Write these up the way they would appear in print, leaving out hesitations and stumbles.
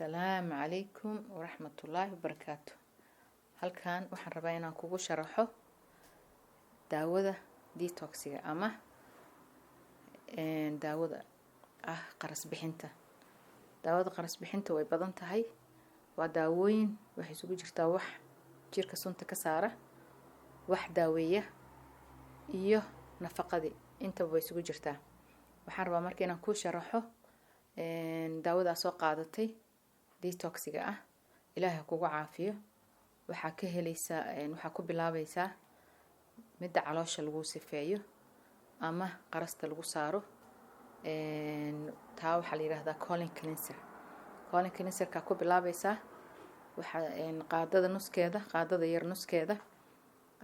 السلام عليكم ورحمة الله وبركاته. halkan waxaan rabaa inaan kugu sharaxo daawada detoxiga ama daawada qaras bixinta. daawada qaras bixinta way badan tahay. waa daawooyin waxay isugu jirtaa wax jirka sunta ka saara, wax daaweeya iyo nafaqadii inta way isugu jirtaa. waxaan rabaa markii inaan ku sharaxo daawada soo qaadatay detoxiga ilaahay kugu caafiyo. waxaa ka helaysaa waxaa ku bilaabaysaa midda caloosha lagu sifeeyo ama qarasta lagu saaro. taa waxaa la yiraahdaa colon cleanser. colon cleanser ka ku bilaabaysaa waxa qaadada nuskeeda, qaadada yar nuskeeda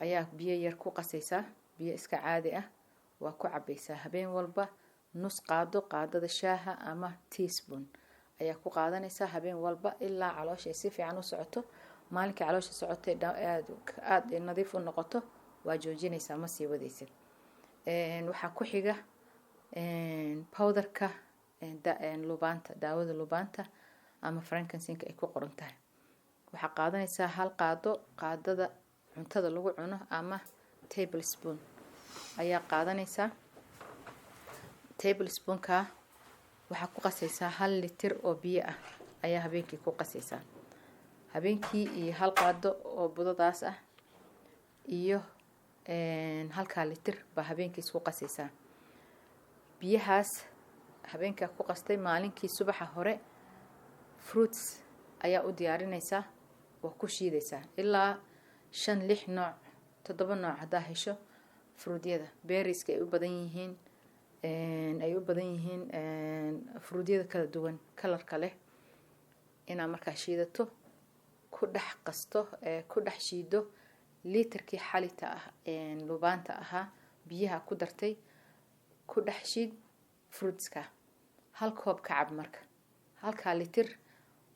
ayaa biyo yar ku qasaysaa, biyo iska caadi waa ku cabaysaa habeen walba nus qaado, qaadada shaaha ama teaspoon ayaa ku qaadanaysaa habeen walba ilaa caloosha si fiican u socoto. maalinka caloosha socotay aad nadiif u noqoto waa joojinaysaa, ma sii wadaysid. waxaa ku xiga powderka lubaanta, daawada lubaanta ama frankincense ay ku qoran tahay. waxaa qaadanaysaa hal qaado, qaadada cuntada lagu cuno ama tablespoon ayaa qaadanaysaa. tablespoonka waxaa ku qasaysaa 1 litir oo biyo ayaa habeenkii ku qasaysaa. habeenkii iyo hal qaado oo budadaas iyo halka litir ba habeenkii isku qasaysaa. biyahaas habeenka ku qastay maalinkii subaxa hore fruits ayaa u diyaarinaysaa oo ku shiidaysaa ilaa 5-6 nooc 7 nooc hadaa hesho fruutyada. berries ay u badan yihiin fruutyada kala duwan kalarka leh ina markaa shiidato ku dhex qasto ku dhex shiido litirkii xalita lubaanta biyaha ku dartay ku dhex shiid fruitska. hal koob ka cab marka halka litir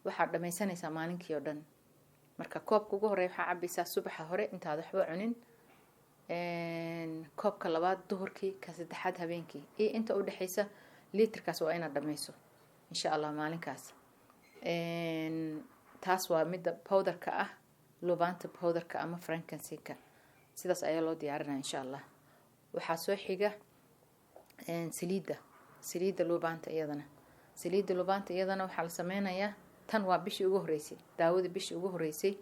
waxa dhamaysanaysaa maalinkii oo dhan. marka koobka ugu horeeya waxa cabaysaa subaxa hore intaad waxba cunin, koobka labaad duhurkii, ka saddexaad habeenkii, iyo inta u dhaxaysa litirkaas waa inaad dhamayso insha Allah maalinkaas. taas waa midda powderka lubaanta powderka ama frankincense. sidaas ayaa loo diyaarinaa insha Allah. waxaa soo xiga saliida lubaanta iyadana. saliida lubaanta iyadana waxaa la sameynayaa, tan waa bishii ugu horeysay, daawada bishii ugu horeysay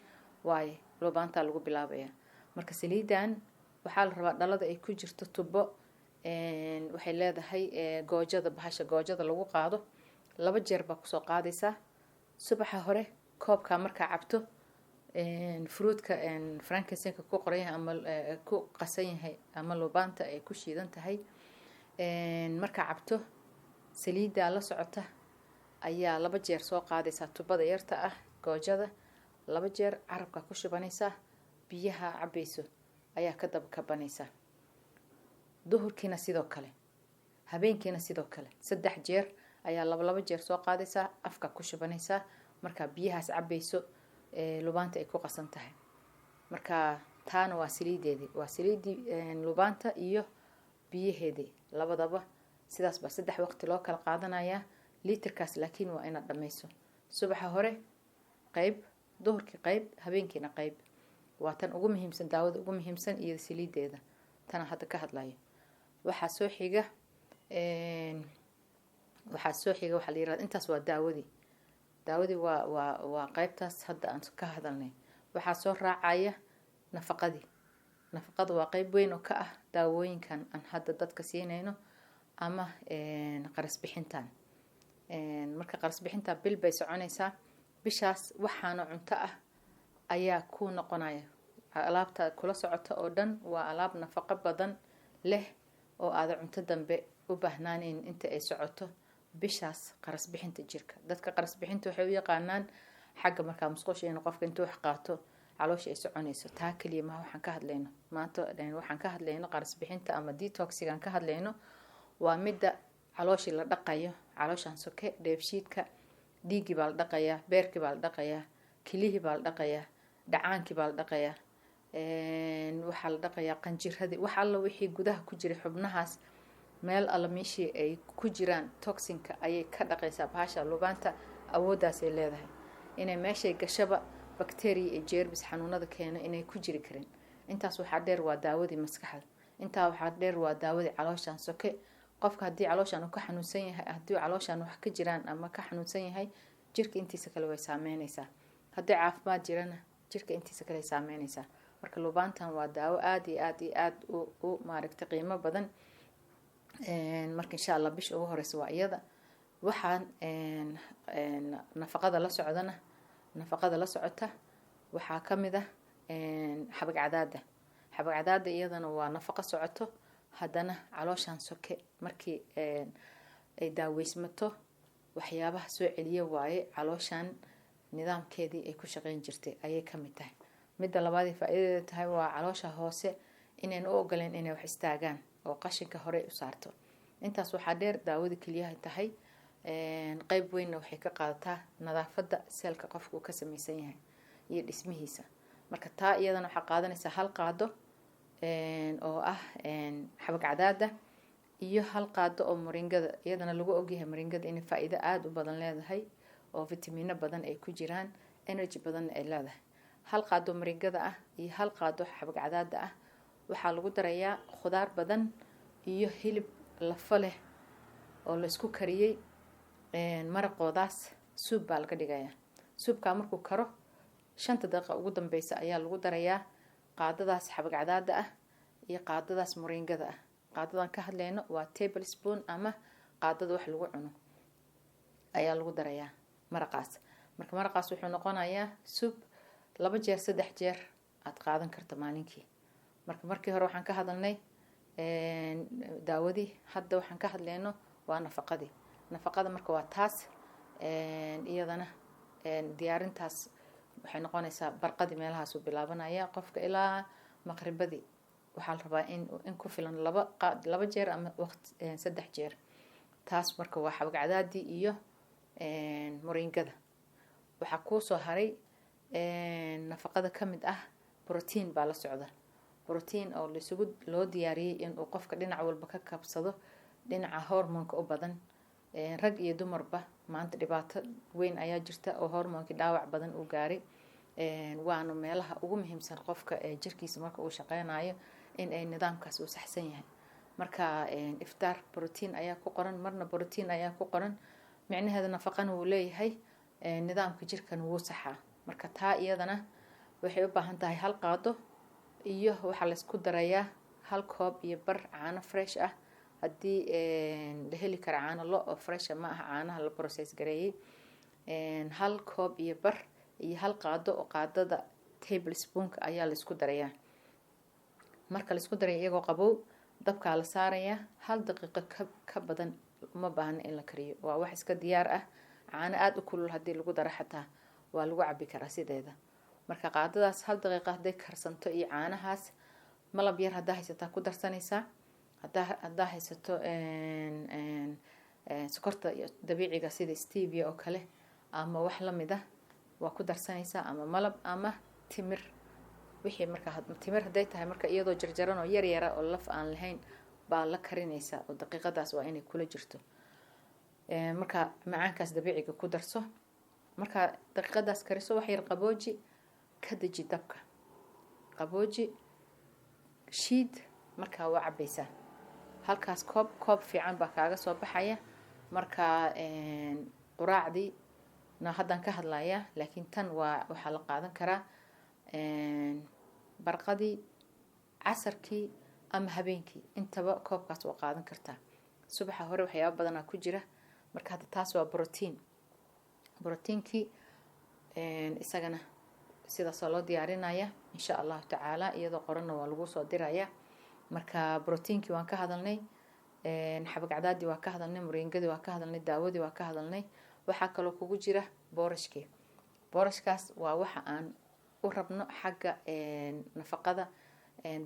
waaye lubaanta lagu bilaabaya. marka saliidan waxaa la rabaa dhalada ay ku jirto tubo. waxay leedahay goojada, bahasha goojada lagu qaado 2 jeer baa kusoo qaadaysaa. subaxa hore koobka markaa cabto fruitka frankincense ku qoran yahay ama ku qasan yahay ama lubaanta ay ku shiidan tahay, markaa cabto saliida la socota ayaa 2 jeer soo qaadaysaa tubada yarta goojada. 2 jeer carabka ku shubanaysaa, biyaha cabayso ayaa ka dab kabanaysaa. duhurkiina sidoo kale, habeenkiina sidoo kale 3 jeer ayaa 2 jeer soo qaadaysaa, afka ku shubanaysaa. marka biyahaas cabayso lubaanta ay ku qasan tahay. marka taana waa saliideedii, waa saliidii lubaanta iyo biyaheedii labadaba. sidaas ba 3 waqti loo kala qaadanaya litirkaas, laakiin waa inaad dhamayso subaxa hore qayb, duhurkii qayb, habeenkiina qayb. waa tan ugu muhiimsan, daawada ugu muhiimsan iyo saliideeda tan hadda ka hadlayo. waxaa soo xiga waxa la yiraahdaa intaas waa daawadii waa qaybtaas hadda aan ka hadalnay. waxaa soo raacaya nafaqadii. nafaqada waa qayb weyn oo ka daawooyinkan aan hadda dadka siinayno ama qaras bixintan. marka qaras bixinta bil bay soconaysaa. bishaas waxaana cunto ayaa ku noqonaya. alaabta kula socota oo dhan waa alaab nafaqo badan leh oo aad cunto dambe u baahnaanin inta ay socoto bishaas qaras bixinta jirka. dadka qaras bixinta waxay u yaqaanaan xagga markaa musqusha in qofka intuu wax qaato caloosha ay soconayso. taa kaliya ma waxaan ka hadlayno maanta. waxaan ka hadlayno qaras bixinta ama detoxigan ka hadlayno waa midda caloosha la dhaqayo, calooshan soke, dheefshiidka, dhiigii baa la dhaqayaa, beerkii baa la dhaqayaa, kilihii baa la dhaqayaa, dhacaankii baa la dhaqayaa, waxaa la dhaqayaa qanjiradii, wax alla wixii gudaha ku jiray xubnahaas meel alla meeshii ay ku jiraan toxinka ayay ka dhaqaysaa bahasha lubaanta awooddaasay leedahay inay meeshay gashaba bacteria iyo jeermis xanuunada keena inay ku jiri karin. intaas waxaa dheer waa daawadii maskaxda, intaa waxaa dheer waa daawadii calooshaan soke. qofka haddii calooshaan uu ka xanuunsan yahay, haddii calooshaan wax ka jiraan ama ka xanuunsan yahay, jirka intiisa kale way saameynaysaa. haddii caafimaad jirana jirka intiisa kale ay saameynaysaa. marka lubaantan waa daawo aada iyo aada iyo aada u maaragtay qiimo badan. marka insha allah bisha ugu horeysa waa iyada. waxaan nafaqada la socota waxaa kamid ah xabag cadaada. iyadana waa nafaqo socoto, haddana calooshaan soke markii ay daaweysmato waxyaabaha soo celiya waaye. calooshaan nidaamkeedii ay ku shaqeyn jirtay ayay kamid tahay. midda labaad faa'iidadeeda tahay waa caloosha hoose inayna u ogoleen inay wax istaagaan oo qashinka hore u saarto. intaas waxaa dheer daawada keliyaha tahay qayb weynna waxay ka qaadataa nadaafada seelka qofka uu ka samaysan yahay iyo dhismihiisa. marka taa iyadana waxaa qaadanaysaa hal qaado oo ah xabag cadaada iyo hal qaado oo moringada. iyadana lagu ogyahay moringada inay faa'iido aada u badan leedahay oo fitamiino badan ay ku jiraan, energy badanna ay leedahay. hal qaado moringada ah iyo hal qaado xabag cadaada ah waxaa lagu darayaa khudaar badan iyo hilib lafo leh oo la isku kariyey. maraqoodaas suub baa laga dhigayaa. suubkaa markuu karo 5 daqiiqo ugu dambeysa ayaa lagu darayaa qaadadaas xabag cadaada ah iyo qaadadaas moringada ah. qaadadan ka hadlayno waa tablespoon ama qaadada wax lagu cuno ayaa lagu darayaa maraqaas. marka maraqaas wuxuu noqonayaa suub 2 jeer 3 jeer aad qaadan karto maalinkii. markii hore waxaan ka hadalnay daawadii, hadda waxaan ka hadlayno waa nafaqadii. nafaqada marka waa taas iyadana diyaarintaas waxay noqonaysaa barqadii meelahaas uu bilaabanaya qofka ilaa maqribadii. waxaa la rabaa in ku filan 2 jeer ama waqti 3 jeer. taas marka waa xabag cadaadii iyo moringada. waxaa kuu soo haray nafaqada kamid ah protein baa la socda. protein oo loo diyaariyey inuu qofka dhinac walba ka kabsado, dhinaca hormoonka u badan. rag iyo dumarba maanta dhibaato weyn ayaa jirta oo hormoonkii dhaawac badan uu gaaray. waana meelaha ugu muhiimsan qofka jirkiisa marka uu shaqeynayo in ay nidaamkaas uu saxsan yahay. marka iftaar protein ayaa ku qoran, marna protein ayaa ku qoran. micnaheedu nafaqana wuu leeyahay, nidaamka jirkan wuu saxaa. marka taa iyadana waxay u baahan tahay hal qaado iyo waxaa la isku darayaa 1 koob iyo bar caano fresh ah. haddii la heli karo caano lo oo fresh ma aha caanaha la process gareeyay. 1 koob iyo bar iyo 1 qaado oo qaadada tablespoonka ayaa la isku darayaa. marka la isku daray iyagoo qabow dabka la saaraya 1 daqiiqo ka badan uma baahna in la kariyo. waa wax iska diyaar ah. caano aad u kulul haddii lagu daro xataa waa lagu cabi karaa sideeda. marka qaadadaas 1 daqiiqo hadday karsanto iyo caanahaas malab yar haddaa haysataa ku darsanaysaa. haddaa haysato sokorta dabiiciga sida stevia oo kale ama wax lamid ah waa ku darsanaysaa, ama malab ama timir. wixii marka timir hadday tahay marka iyadoo jarjaran oo yar yara oo laf aan lahayn baa la karinaysaa oo daqiiqadaas waa inay kula jirto. marka macaankaas dabiiciga ku darso. marka daqiiqadaas kariso wax yar qabooji, ka daji dabka, qabooji, shiid. marka waa cabaysaa. halkaas koob fiican baa kaaga soo baxaya. marka quraacdii haddaan ka hadlayaa, laakiin tan waxaa la qaadan karaa barqadii, casarkii ama habeenkii. intaba koobkaas waa qaadan kartaa. subaxa hore waxyaabo badanaa ku jira. marka hadda taas waa proteinkii isagana sidaasoo loo diyaarinaya insha allahu tacaala. iyadoo qoranna waa lagu soo diraya. marka proteinkii waan ka hadalnay, xabag cadaadii waa ka hadalnay, moringadii waa ka hadalnay, daawadii waa ka hadalnay. waxaa kaloo kugu jira boorashkii. boorashkaas waa waxa aan u rabno xagga nafaqada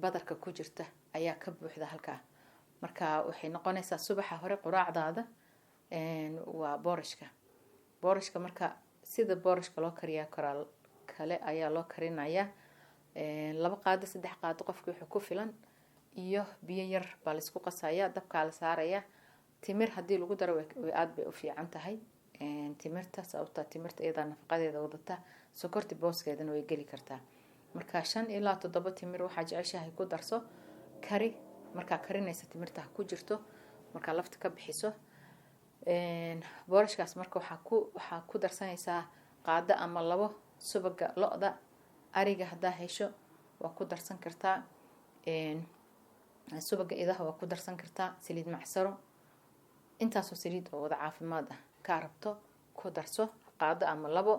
badarka ku jirta ayaa ka buuxda halkaa. marka waxay noqonaysaa subaxa hore quraacdaada waa boorashka. marka sida boorashka loo kariyaa kale ayaa loo karinayaa. 2 qaado 3 qaado qofkii wuxuu ku filan iyo biyo yar baa la isku qasaya. dabkaa la saaraya. timir haddii lagu daro way aad bay u fiican tahay. timirta sababta timirta iyada nafaqadeeda wadata sokorta booskeedana way geli kartaa marka 5 ilaa 7 timir waxa jeceshahay ku darso kari marka karinaysa timirta ku jirto marka lafta ka bixiso boorashkaas marka waxa ku darsanaysaa qaada ama labo subaga lo'da ariga hadaa hesho waa ku darsan kartaa subaga idaha waa ku darsan kartaa saliid macsaro intaas oo saliid oo wada caafimaad ah ka rabto ku darso qaada ama labo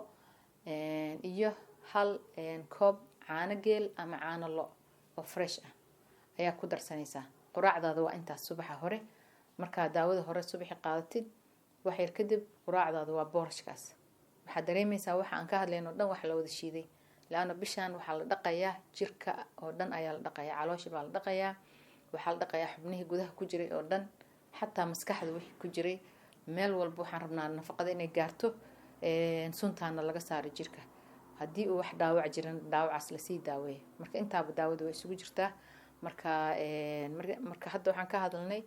iyo hal koob caano geel ama caano lo oo fresh ah ayaa ku darsanaysaa quraacdaada waa intaas subaxa hore marka daawada hore subaxi qaadatid wax yar kadib quraacdaada waa boorashkaas waxa dareemaysaa waxa aan ka hadlayno dhan wax la wada shiiday laana bishaan waxa la dhaqayaa jirka oo dhan ayaa la dhaqayaa caloosha baa la dhaqayaa waxa la dhaqayaa xubnihii gudaha ku jiray oo dhan xataa maskaxda wixii ku jiray meel walba waxaan rabnaa nafaqada inay gaarto suntaana laga saaro jirka haddii uu wax dhaawac jiran dhaawacaas la sii daaweeyo marka intaaba daawada way isugu jirtaa marka hadda waxaan ka hadalnay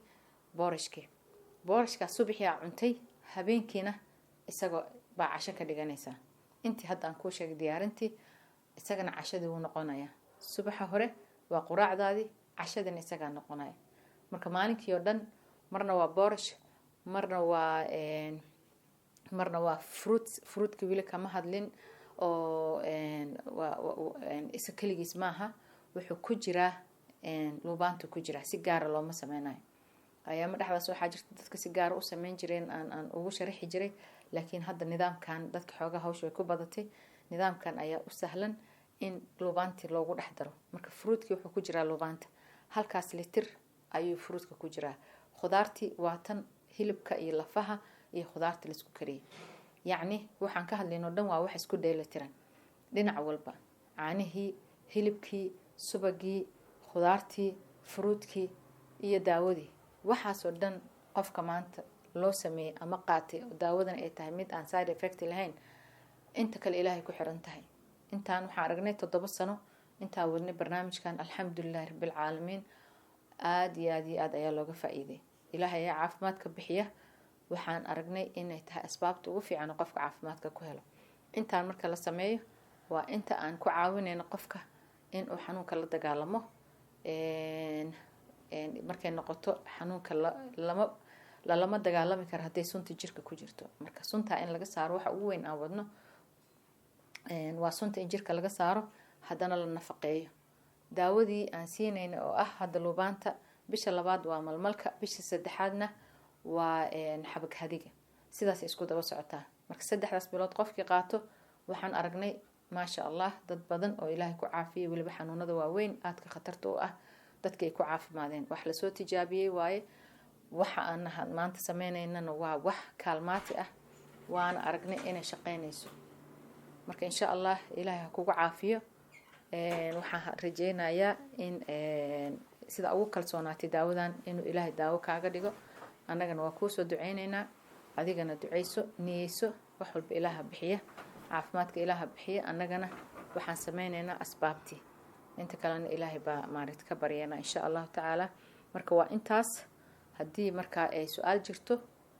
boorashka subaxii cuntay habeenkiina isagoo baa casho ka dhiganaysa intii hadda aan ku sheegay diyaarintii isagana cashadii uu noqonaya subaxa hore waa quraacdaadii cashadina isaga noqonaya marka maalinkii oo dhan marna waa boorash marna waa fruit wili kama hadlin oo isa kaligiis maaha wuxuu ku jiraa lubaanta ku jira si gaar looma sameynayo ayaama dhaxdaas waxa jirta dadka si gaar u sameyn jireen aan ugu sharaxi jiray laakiin hadda nidaamkan dadka xooga hawsha way ku badatay nidaamkan ayaa u sahlan in lubaanti loogu dhex daro marka fruitkii wuxuu ku jiraa lubaanta halkaas litir ayuu fruitka ku jiraa khudaartii waa tan hilibka iyo lafaha iyo khudaarta la isku kariyay yacni waxaan ka hadlayno dhan waa wax isku dheelitiran dhinac walba caanihii hilibkii subagii khudaartii fruitkii iyo daawadii waxaasoo dhan qofka maanta loo sameeyay ama qaatay daawadan ay tahay mid aan side effect lahayn inta kale ilaahay ku xiran tahay intaan waxaan aragnay 7 sano intaa wadnay barnaamijkan alxamdulillaah rabbil caalamiin aad iyo aad ayaa looga faa'iiday ilaahay ayaa caafimaadka bixiya waxaan aragnay inay tahay asbaabta ugu fiican qofka caafimaadka ku helo intaan marka la sameeyo waa inta aan ku caawinayno qofka in uu xanuunka la dagaalamo markay noqoto xanuunka lama dagaalami karo haday sunta jirka ku jirto marka sunta in laga saaro waxa ugu weyn aan wadno waa sunta in jirka laga saaro hadana la nafaqeeyo daawadii aan siinayna oo ah hada lubaanta bisha labaad waa malmalka bisha saddexaadna waa xabag hadiga sidaas isku daba socotaa marka saddexdaas bilood qofkii qaato waxaan aragnay maasha Allah dad badan oo Ilaahay ku caafiyay waliba xanuunada waaweyn aad ka khatarta u ah dadka ay ku caafimaadeen wax la soo tijaabiyay waaye waxa aan maanta sameeynayna waa wax kaalmaati ah waana aragnay inay shaqeynayso marka insha Allah Ilaahay ha kugu caafiyo waxaan rajeynayaa in sida ugu kalsoonaatay daawadan inuu Ilaahay daawo kaaga dhigo annagana waa ku soo duceynaynaa adigana duceyso niyeyso wax walba Ilaaha bixiya caafimaadka Ilaaha bixiya annagana waxaan sameynaynaa asbaabtii inta kalena Ilaahay baa maarid ka baryana insha Allah taala marka waa intaas hadii marka ay su'aal jirto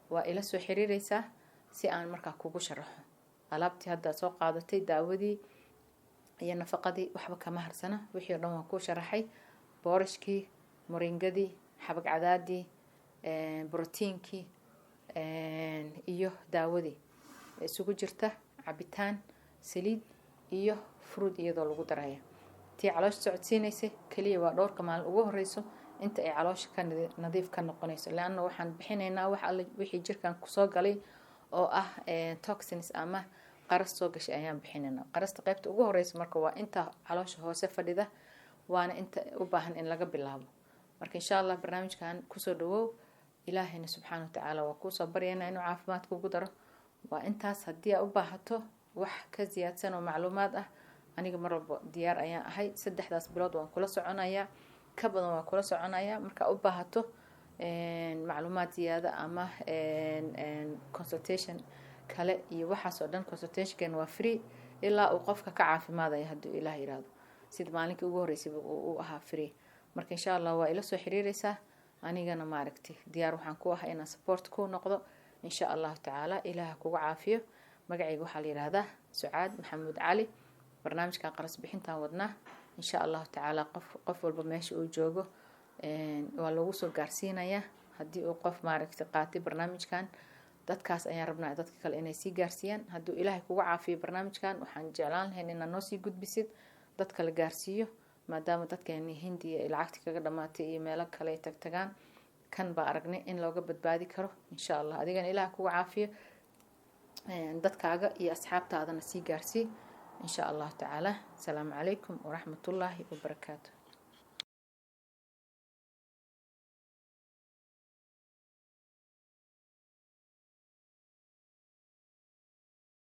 waa ila soo xiriiraysaa si aan marka kugu sharaxo alaabtii hadda soo qaadatay daawadii iyo nafaqadii waxba kama harsana wixii dhan waan ku sharaxay boorashkii moringadii xabag cadaadii borotiinkii iyo daawadii isugu jirta cabitaan saliid iyo fruit iyadoo lagu daraya tii caloosh socodsiinaysa kaliya waa dhowrka maalin ugu horeyso inta ay caloosh ka nadiif ka noqonayso laana waxaan bixinaynaa wax alla wixii jirkan ku soo galay oo ah toxins ama qaras soo gashay ayaan bixinaynaa qarasta qaybta ugu horeyso marka waa inta caloosh hoose fadhida waana inta u baahan in laga bilaabo marka insha Allah barnaamijkan ku soo dhawow ilaahayna subhanahu wa ta'ala waa ku soo baryeena inuu caafimaad kugu daro waa intaas hadii aad u baahato wax ka ziyaadsan oo macluumaad ah aniga mar walba diyaar ayaan ahay saddexdaas bilood waan kula soconayaa ka badan waan kula soconayaa marka u baahato macluumaad ziyaada ama consultation kale iyo waxaas oo dhan consultation waa free ilaa uu qofka ka caafimaadaya hadii Ilaahay yiraahdo sida maalinka ugu horeysay uu ahaa free marka insha Allah waa ila soo xiriiraysaa anigana maaragtay diyaar waxaan ku ahay inaan support ku noqdo إن شاء الله تعالى إله كوع عافية مقعي وحال هذا سعاد محمود علي برنامج كان قرص بحنتها ودناه إن شاء الله تعالى قف والبماشي وجوجو ولو وصل قارسينيا هدي وقف معركة قاتي برنامج كان dadkaas ayaan rabnaa dadka kale inay sii gaarsiiyaan hadduu ilaahay kugu caafiyo barnaamijkan waxaan jeclaan lahayn inaad noo sii gudbisid dadka la gaarsiiyo maadaama dadkeeni hindiya ay lacagti kaga dhamaatay iyo meelo kale ay tagtagaan kan baa aragnay in looga badbaadi karo insha allah adigana ilaahay kugu caafiyo dadkaaga iyo asxaabtaadana sii gaarsii insha allah tacaala asalaamu calaykum waraxmatullaahi wabarakaatu